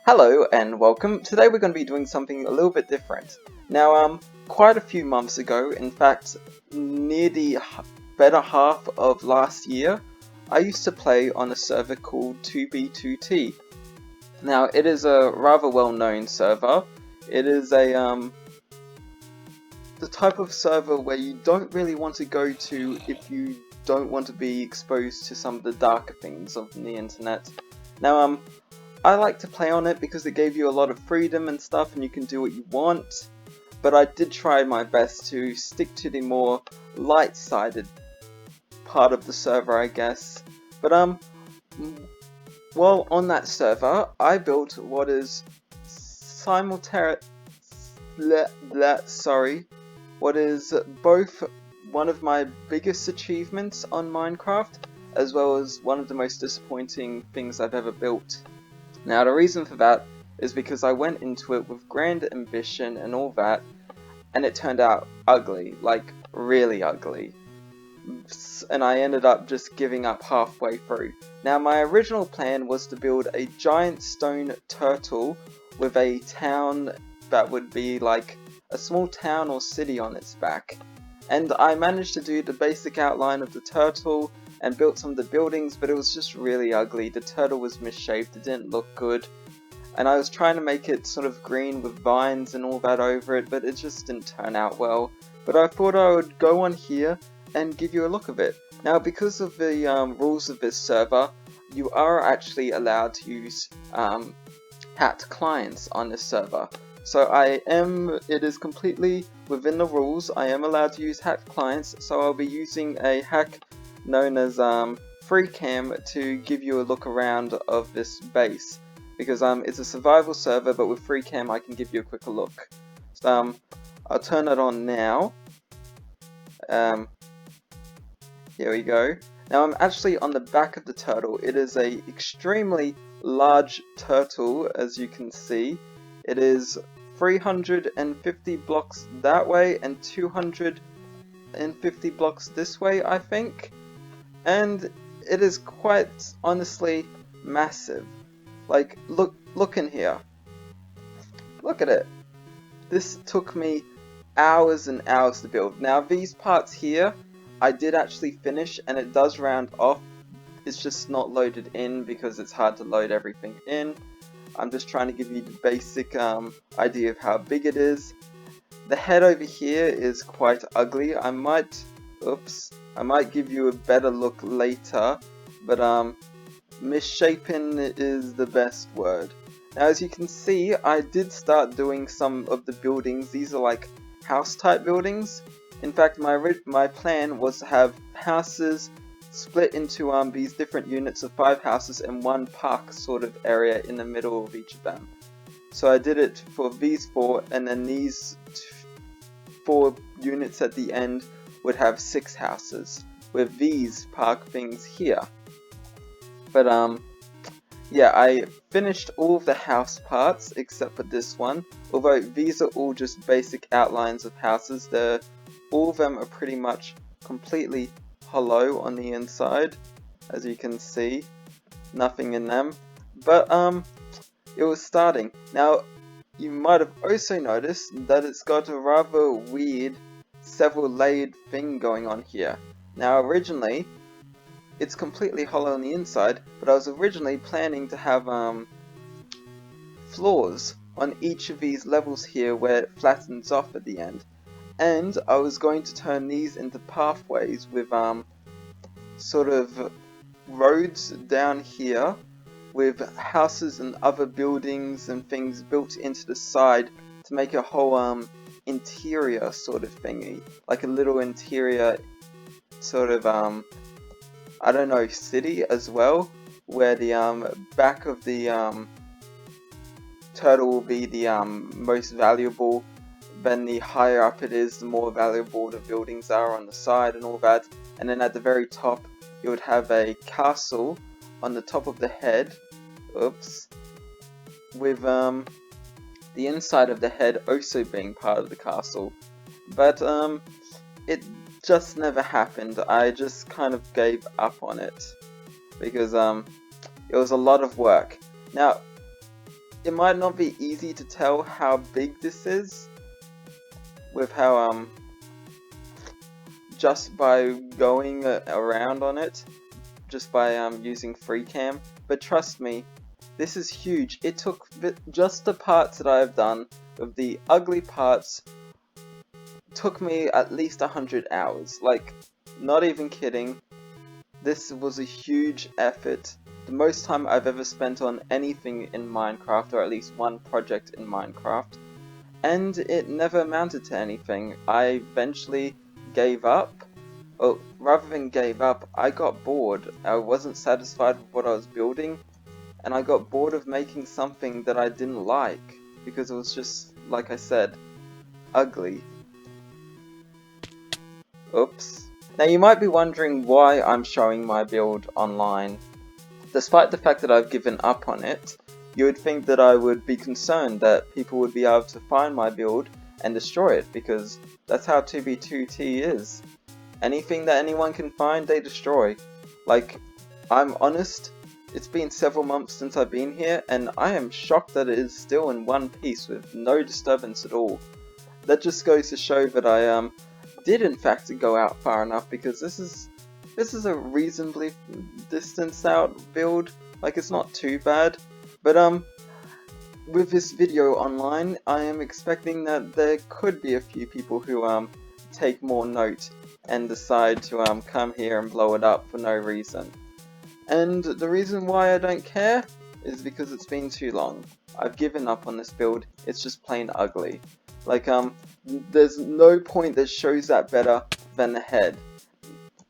Hello and welcome. Today we're going to be doing something a little bit different. Now, quite a few months ago, in fact, near the better half of last year, I used to play on a server called 2B2T. Now, it is a rather well-known server. It is the type of server where you don't really want to go to if you don't want to be exposed to some of the darker things of the internet. Now, I like to play on it because it gave you a lot of freedom and stuff and you can do what you want, but I did try my best to stick to the more light-sided part of the server, I guess. But while on that server, I built what is what is both one of my biggest achievements on Minecraft, as well as one of the most disappointing things I've ever built. Now, the reason for that is because I went into it with grand ambition and all that, and it turned out ugly, like really ugly. And I ended up just giving up halfway through. Now, my original plan was to build a giant stone turtle with a town that would be like a small town or city on its back. And I managed to do the basic outline of the turtle and built some of the buildings, but it was just really ugly. The turtle was misshaped, it didn't look good, and I was trying to make it sort of green with vines and all that over it, but it just didn't turn out well. But I thought I would go on here and give you a look of it. Now, because of the rules of this server, you are actually allowed to use hacked clients on this server. So it is completely within the rules. I am allowed to use hacked clients, so I'll be using a hack known as FreeCam to give you a look around of this base, because it's a survival server, but with FreeCam I can give you a quicker look. So I'll turn it on now. Here we go. Now I'm actually on the back of the turtle. It is a extremely large turtle, as you can see. It is 350 blocks that way and 250 blocks this way, I think. And it is quite honestly massive. Like, look in here. Look at it. This took me hours and hours to build. Now these parts here, I did actually finish, and it does round off. It's just not loaded in because it's hard to load everything in. I'm just trying to give you the basic idea of how big it is. The head over here is quite ugly. I might give you a better look later, but misshapen is the best word. Now, as you can see, I did start doing some of the buildings. These are like house type buildings. In fact, my plan was to have houses split into these different units of 5 houses and one park sort of area in the middle of each of them. So I did it for these 4, and then these 4 units at the end would have 6 houses, with these park things here. But yeah, I finished all of the house parts except for this one, although these are all just basic outlines of houses. All of them are pretty much completely hollow on the inside, as you can see, nothing in them. But it was starting. Now, you might have also noticed that it's got a rather weird several layered thing going on here. Now, originally it's completely hollow on the inside, but I was originally planning to have floors on each of these levels here where it flattens off at the end. And I was going to turn these into pathways with sort of roads down here with houses and other buildings and things built into the side to make a whole interior sort of thingy, like a little interior sort of I don't know, city as well, where the back of the turtle will be the most valuable. Then the higher up it is, the more valuable the buildings are on the side and all that. And then at the very top, you would have a castle on the top of the head. Oops. With the inside of the head also being part of the castle. But it just never happened. I just kind of gave up on it because it was a lot of work. Now, it might not be easy to tell how big this is with how just by going around on it, just by using FreeCam, but trust me, this is huge. It took just the parts that I've done of the ugly parts took me at least 100 hours. Like, not even kidding. This was a huge effort. The most time I've ever spent on anything in Minecraft, or at least one project in Minecraft. And it never amounted to anything. I eventually gave up. Well, rather than gave up, I got bored. I wasn't satisfied with what I was building. And I got bored of making something that I didn't like. Because it was just, like I said, ugly. Oops. Now you might be wondering why I'm showing my build online. Despite the fact that I've given up on it, you would think that I would be concerned that people would be able to find my build and destroy it, because that's how 2b2t is. Anything that anyone can find, they destroy. Like, I'm honest, it's been several months since I've been here, and I am shocked that it is still in one piece with no disturbance at all. That just goes to show that I did in fact go out far enough, because this is a reasonably distanced out build. Like, it's not too bad, but with this video online, I am expecting that there could be a few people who take more note and decide to come here and blow it up for no reason. And the reason why I don't care is because it's been too long. I've given up on this build. It's just plain ugly. Like, there's no point that shows that better than the head.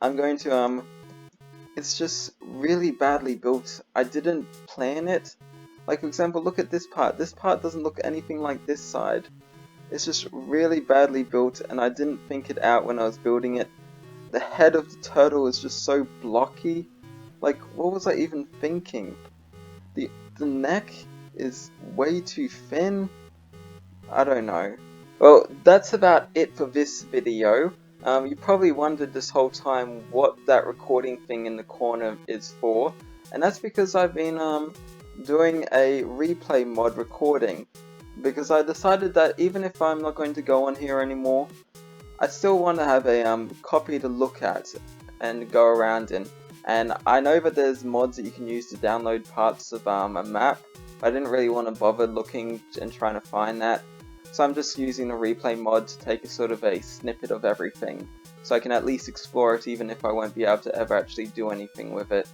I'm going to, it's just really badly built. I didn't plan it. Like, for example, look at this part. This part doesn't look anything like this side. It's just really badly built, and I didn't think it out when I was building it. The head of the turtle is just so blocky. Like, what was I even thinking? The neck is way too thin. I don't know. Well, that's about it for this video. You probably wondered this whole time what that recording thing in the corner is for, and that's because I've been doing a replay mod recording, because I decided that even if I'm not going to go on here anymore, I still want to have a copy to look at and go around in. And I know that there's mods that you can use to download parts of a map, but I didn't really want to bother looking and trying to find that. So I'm just using the replay mod to take a sort of a snippet of everything, so I can at least explore it even if I won't be able to ever actually do anything with it.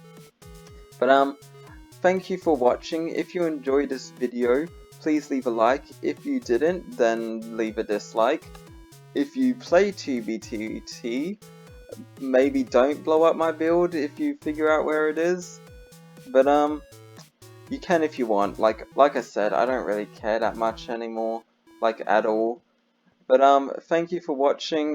But thank you for watching. If you enjoyed this video, please leave a like. If you didn't, then leave a dislike. If you play 2b2t, maybe don't blow up my build if you figure out where it is. But you can if you want. Like I said, I don't really care that much anymore. Like, at all. But thank you for watching.